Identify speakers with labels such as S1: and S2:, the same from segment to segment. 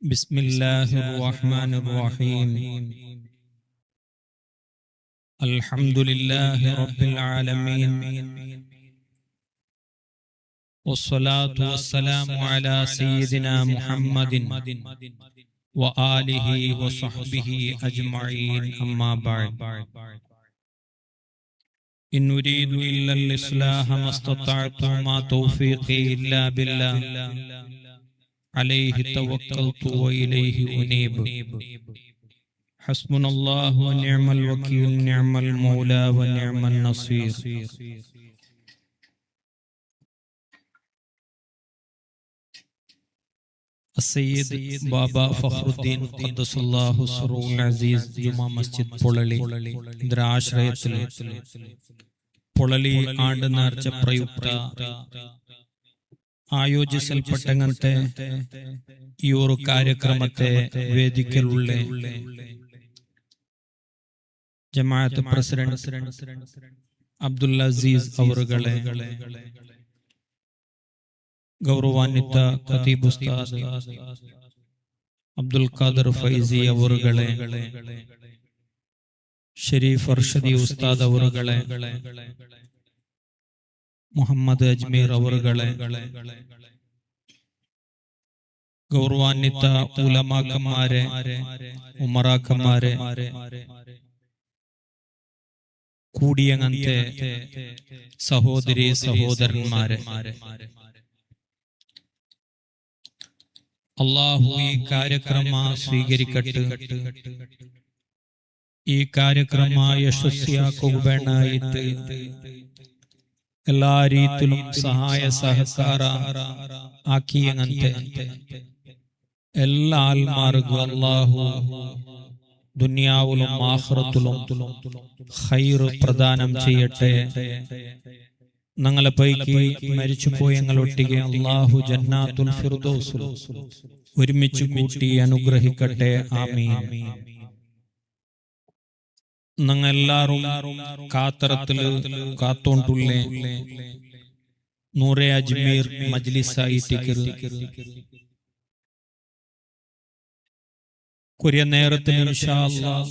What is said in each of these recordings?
S1: بسم الله الرحمن الرحيم. الحمد لله رب العالمين، والصلاة والسلام على سيدنا محمد وآله وصحبه أجمعين، أما بعد. إن أريد إلا الإصلاح ما استطعت، ما توفيقي إلا بالله، عليه توكلت وإليه أنيب. حسبنا الله ونعم الوكيل، نعم المولى ونعم النصير. السيد بابا فخറുദ്ദീൻ ഖദ്ദസല്ലാഹു സിറഹുൽ അസീസ് ജുമാ മസ്ജിദ് പൊളളി ಇದರ ಆಶ್ರಯದಲ್ಲಿ പൊളളി ആണ്ട് നേർച്ച പ്രയുക്ത ആയോജിಸಲ್ಪಟ್ಟಂತೆ ಈ ಒಂದು ಕಾರ್ಯಕ್ರಮത്തെ ವೇದಿಕೆಯುಳ್ಳ ಜಮಾಅತ್ ಪ್ರೆಸಿಡೆಂಟ್ ಅಬ್ದುಲ್ ಅಜೀಜ್ ಅವರುಗಳೇ, ಗೌರವಾನ್ವಿತ ಖತೀಬ್ ಉಸ್ತಾದ್ ಅಬ್ದುಲ್ ಖಾದರ್ ಫೈಜಿ ಅವರುಗಳೇ, ಶರೀಫ್ ಅರ್ಷದಿ ಉಸ್ತಾದ್ ಅವರುಗಳೇ, മുഹമ്മദ് അജ്മീർ അവറുകളെ, ഗൗരവാന്വിത ഉലമാക്കന്മാരെ, ഉമറാക്കന്മാരെ, കൂടിയങ്ങനത്തെ സഹോദരി സഹോദരന്മാരെ, അല്ലാഹു ഈ ಕಾರ್ಯಕ್ರಮ സ്വീകരിക്കട്ടെ. ഈ ಕಾರ್ಯಕ್ರಮ ಯಶಸ್ವಿಯಾಗಬೇಕಂತ എല്ലാ രീതിയിലും സഹായ സഹകാര ആക്കിയങ്ങനത്തെ എല്ലാ ആൽമാർക്കും അല്ലാഹു ദുനിയാവിലും ആഖിറത്തിലും ഖൈർ പ്രദാനം ചെയ്യട്ടെ. ഞങ്ങളെ പൈക്കി മരിച്ചുപോയ ഞങ്ങളൊട്ടിಗೆ അല്ലാഹു ജന്നാത്തുൽ ഫിർദൗസിൽ ഒരുമിച്ച് കൂട്ടി അനുഗ്രഹിക്കട്ടെ. ആമീൻ. ഞങ്ങളെല്ലാരും കാത്തറത്തില് കാത്തോണ്ടുള്ള നൂറെ അജ്മീർ മജ്ലിസായിട്ട് കുറേ നേരത്തിന് ഇൻഷാ അല്ലാഹ്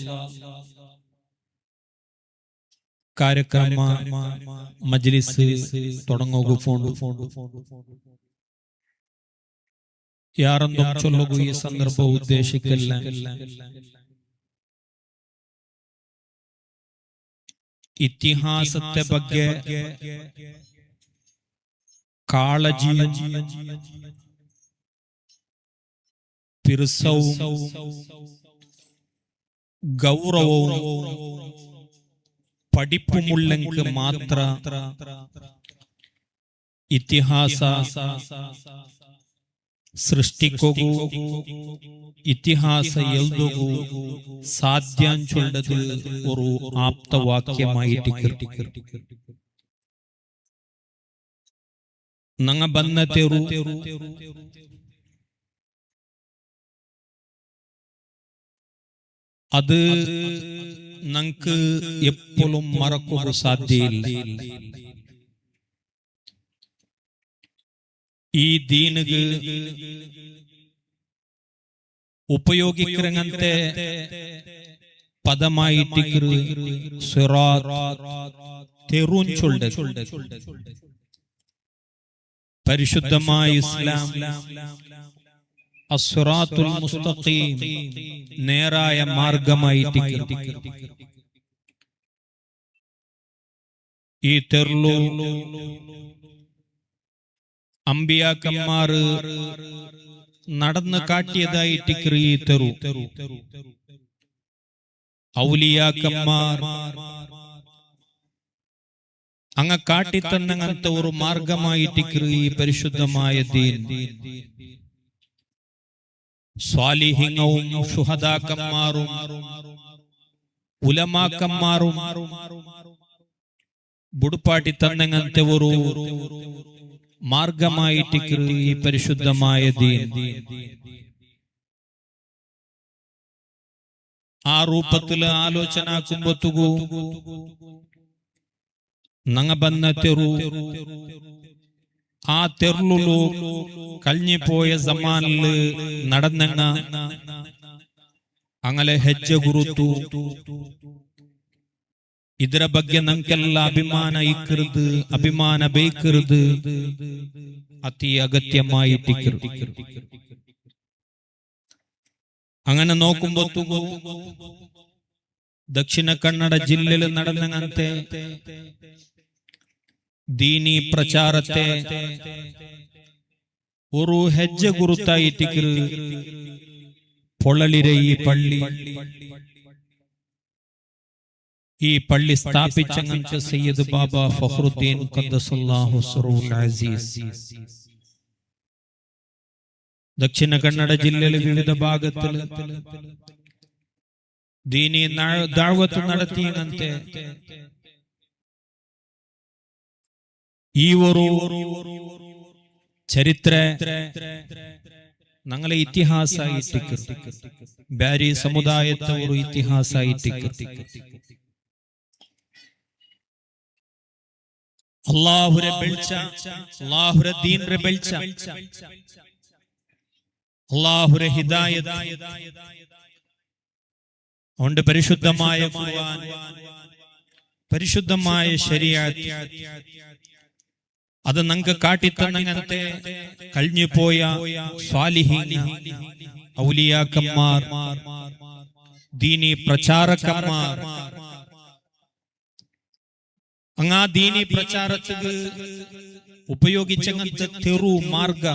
S1: ಕಾರ್ಯಕ್ರಮ മജ്ലിസ് തുടങ്ങുകയുണ്ട്. ಯಾರೊಂದು ಚೊಲ್ಲುಗು ಈ ಸಂದರ್ಭ ಉದ್ದೇಶಿಕಲ್ಲ. ಇತಿಹಾಸത്തെ ಬಗ್ಗೆ ಕಾಳಜಿയും പിറുസവും ഗൗരവവും പഠിപ്പുമുള്ളെങ്കിൽ മാത്ര ഇതിഹാസ സൃഷ്ടിക്കുകൂ ഇതിഹാസ എഴുതുകൂ സാധ്യം ചൊല്ലത് ഒരു ആപ്തവാക്യമായിട്ട് നങ്ങ ബന്നതെരു അത് നമുക്ക് എപ്പോഴും മറക്കുക സാധ്യയില്ല. ഈ ദീനുക്ക് ഉപയോഗിക്കങ്ങനത്തെ പദമായിട്ട് പരിശുദ്ധമായ ഇസ്ലാം അസ്റാത്തുൽ മുസ്തഖീം നേരായ മാർഗമായിട്ട് ഈ തെർലു അമ്പിയാക്കന്മാർ നടന്നു കാട്ടിയതായിട്ട് ഈ തെറു ഔലിയാക്കന്മാർ അങ്ങ കാട്ടിത്തന്നങ്ങനത്തെ ഒരു മാർഗമായിട്ട് ഈ പരിശുദ്ധമായ ദീൻ സ്വാലിഹീങ്ങളും ശുഹദാക്കന്മാരും ഉലമാക്കന്മാരും ബുടുപ്പാട്ടി തന്നങ്ങനത്തെ ഒരു മാർഗമായിട്ട് ഈ പരിശുദ്ധമായ ദീൻ ആ രൂപത്തില് ആലോചനാക്കുമ്പോത്തുകൂ നങ്ങ ബന്നത്തെരു ആ തെർലുലു കഴിഞ്ഞുപോയ സമാനില് നടന്നങ്ങ അങ്ങനെ ಹೆಜ್ಜೆ ಗುರುತು ಇದರ ಬಗ್ಗೆ ನಂಗೆಲ್ಲ ಅಭಿಮಾನ ಇಕ್ಕಿರುದು ಅಭಿಮಾನ ಬೇಕಿರುದು ಅತಿ ಅಗತ್ಯമായിട്ടിക്കರು. അങ്ങനെ നോക്കുമ്പോ ദക്ഷിണ കന്നഡ ജില്ലയിൽ നടന്നങ്ങനത്തെ ദീനി പ്രചാരത്തെ ഒരു ಹೆಜ್ಜೆ ಗುರುತಾയിട്ടിക്കರು പൊള്ളലിരെ ഈ പള്ളി സ്ഥാപിച്ചങ്ങനത്തെ സയ്യിദ് ബാബ ഫഖ്റുദ്ദീൻ ഖദ്ദസല്ലാഹു സിറുൽ അസീസ് ദക്ഷിണ കന്നഡ ജില്ലയിലെ വിവിധ ഭാഗത്തിൽ ദീനി ദഅവത്ത് നടത്തിയങ്ങനത്തെ ഈ ഒരു ചരിത്ര ഞങ്ങളെ ഇതിഹാസ ಬ್ಯಾರಿ ಸಮುದಾಯದ ഒരു ഇതിഹാസ അല്ലാഹുരെ ಬೆಳ್ಚ അല്ലാഹുരെ ദീൻറെ ಬೆಳ್ಚ അല്ലാഹുരെ ഹിദായത്ത് അവന്റെ പരിശുദ്ധമായ ഖുർആൻ പരിശുദ്ധമായ ശരീഅത്ത് അത് നമുക്ക് കാട്ടിത്തന്നങ്ങനത്തെ കഴിഞ്ഞുപോയ സ്വാലിഹീൻ ഔലിയാക്കന്മാർ ദീനി പ്രചാരകന്മാർ അങ്ങാ ദീനി പ്രചാരത്തിന് ഉപയോഗിച്ചങ്ങനത്തെ തെരു മാർഗ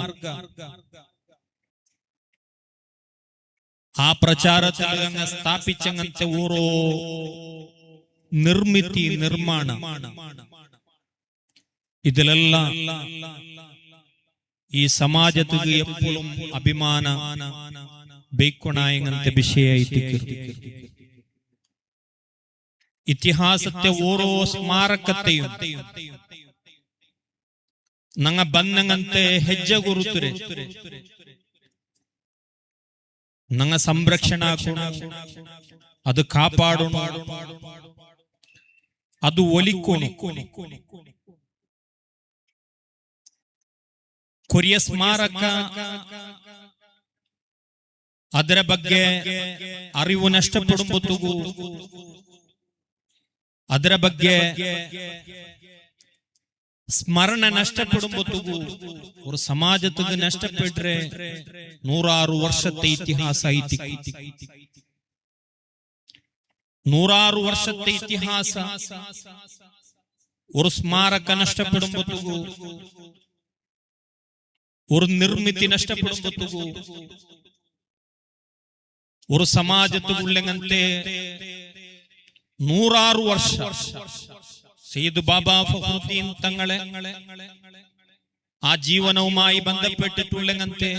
S1: ആ പ്രചാരത്തിൽ അങ്ങ് സ്ഥാപിച്ചങ്ങനത്തെ ഓരോ നിർമ്മിതി നിർമ്മാണ ഇതിലെല്ലാം ഈ സമാജത്തിന് എപ്പോഴും അഭിമാന ബേക്കൊണായങ്ങനത്തെ വിഷയായിട്ടിരിക്കുന്നു. ഇതിഹാസത്തെ ഓരോ സ്മാരകത്തെയും നങ്ങ ബന്നങ്ങനത്തെ ಹೆಜ್ಜೆ ಗುರುತುರೆ നങ്ങ സംരക്ഷണ അത് കാപ്പാടണം, അത് ഒലിക്കണം. ಕೊರಿಯ ಸ್ಮಾರಕ ಅದರ ಬಗ್ಗೆ ಅರಿವು ನಷ್ಟಪಡುವುದು, ಅದರ ಬಗ್ಗೆ ಸ್ಮರಣ ನಷ್ಟಪಡುವುದು ഒരു സമാജത്തിന് നഷ്ടപ്പെട്ടെ 106 വർഷത്തെ ഇതിഹാസ 106 വർഷത്തെ ഇതിഹാസ ഒരു സ്മാരക നഷ്ടപ്പെടുമ്പോൾ ഒരു നിർമ്മിതി നഷ്ടപ്പെടുമ്പോൾ ഒരു സമാജത്തുള്ളങ്ങനത്തെ 106 വർഷം സയ്യിദ് ബാബ ഫഖ്റുദ്ദീൻ തങ്ങളെ ആ ജീവനവുമായി ബന്ധപ്പെട്ടിട്ടുള്ളങ്ങനത്തെ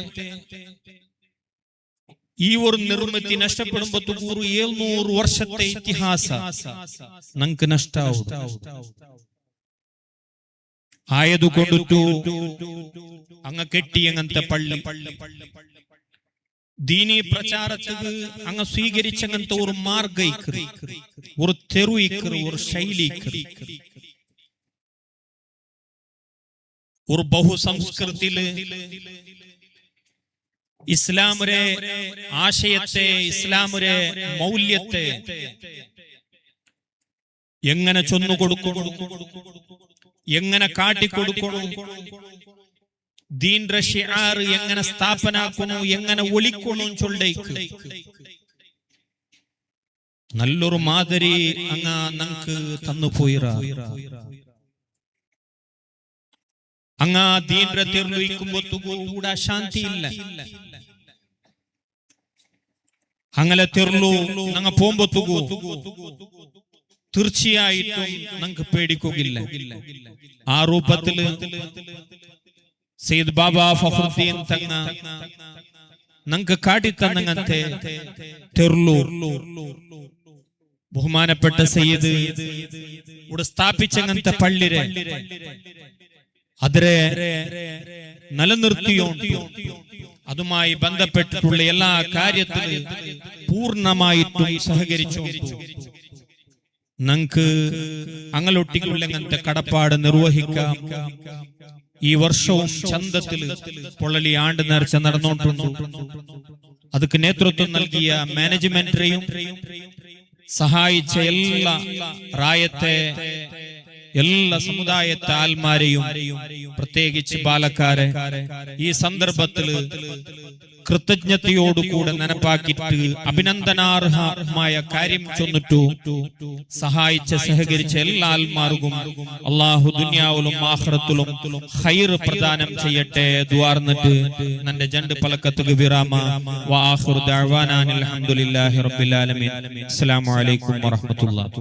S1: ഈ ഒരു നിർമ്മിതി നഷ്ടപ്പെടുമ്പോൾ 700 വർഷത്തെ ഇതിഹാസ നമുക്ക് നഷ്ടാവും. ആയതുകൊണ്ടു അങ്ങ് കെട്ടിയങ്ങനത്തെ പള്ളി ദീനി പ്രചാരത്തിന് അങ്ങ് സ്വീകരിച്ചങ്ങനത്തെ ഒരു മാർഗ ഒരു തെരു ഒരു ശൈലി ഒരു ബഹുസംസ്കൃതിയില് ഇസ്ലാമിലെ ആശയത്തെ ഇസ്ലാമിലെ മൗല്യത്തെ എങ്ങനെ ചൊന്നുകൊടുക്കണം, എങ്ങനെ കാട്ടിക്കൊടുക്കണം, ദീൻറെ ശിആർ എങ്ങനെ സ്ഥാപനാക്കണം, എങ്ങനെ ഒളിക്കണം ചൊല്ലേക്ക് നല്ലൊരു മാതിരി അങ്ങ് നമുക്ക് തന്നുപോയിറ. അങ്ങ് ദീൻറെ തീർന്നുവയ്ക്കുമ്പോ കൂടെ ശാന്തി ഇല്ല. അങ്ങനെ തീർന്നു അങ്ങ് പോകുമ്പോ തീർച്ചയായിട്ടും നമുക്ക് പേടിക്കുകയില്ല. ആ രൂപത്തില് സയ്യിദ് ബാബ ഫഖ്റുദ്ദീൻ തങ്ങ നമുക്ക് കാട്ടിത്തന്നങ്ങനത്തെ തെർലു ബഹുമാനപ്പെട്ട സയ്യിദ് ഇവിടെ സ്ഥാപിച്ചങ്ങനത്തെ പള്ളിരെ അതിരെ നിലനിർത്തിയോണ്ട് അതുമായി ബന്ധപ്പെട്ടിട്ടുള്ള എല്ലാ കാര്യത്തിലും പൂർണ്ണമായിട്ടും സഹകരിച്ചോണ്ട് ഞങ്ങൾക്ക് അങ്ങലൊട്ടിക്കുള്ളങ്ങനത്തെ കടപ്പാട് നിർവഹിക്കാം ഈ വർഷവും ചന്തത്തിൽ പൊള്ളലി ആണ്ട് നേർച്ച നടന്നുകൊണ്ടുണ്ട്. ಅದಕ್ಕೆ നേതൃത്വം നൽകിയ മാനേജ്മെന്റിനെയും സഹായിച്ച എല്ലാ റായത്തെ എല്ലാ സമുദായത്തെ ആൽമാരെയും പ്രത്യേകിച്ച് ബാലക്കാരെ ഈ സന്ദർഭത്തിൽ കൃതജ്ഞതയോടുകൂടെ നനപ്പാക്കിയിട്ട് അഭിനന്ദനാർഹമായ കാര്യം ചൊന്നിട്ടു സഹായിച്ച സഹകരിച്ച എല്ലാ ആൽമാർക്കും അള്ളാഹു ദുനിയാവിലും ആഖിറത്തിലും ഖൈർ പ്രദാനം ചെയ്യട്ടെ ദുആർന്നിട്ട് നന്റെ ജണ്ട് പലക്കത്തുക വിരാമ വആഖിറു ദഅവാനാ അൽഹംദുലില്ലാഹി റബ്ബിൽ ആലമീൻ. അസ്സലാമു അലൈക്കും വറഹ്മത്തുള്ളാഹി.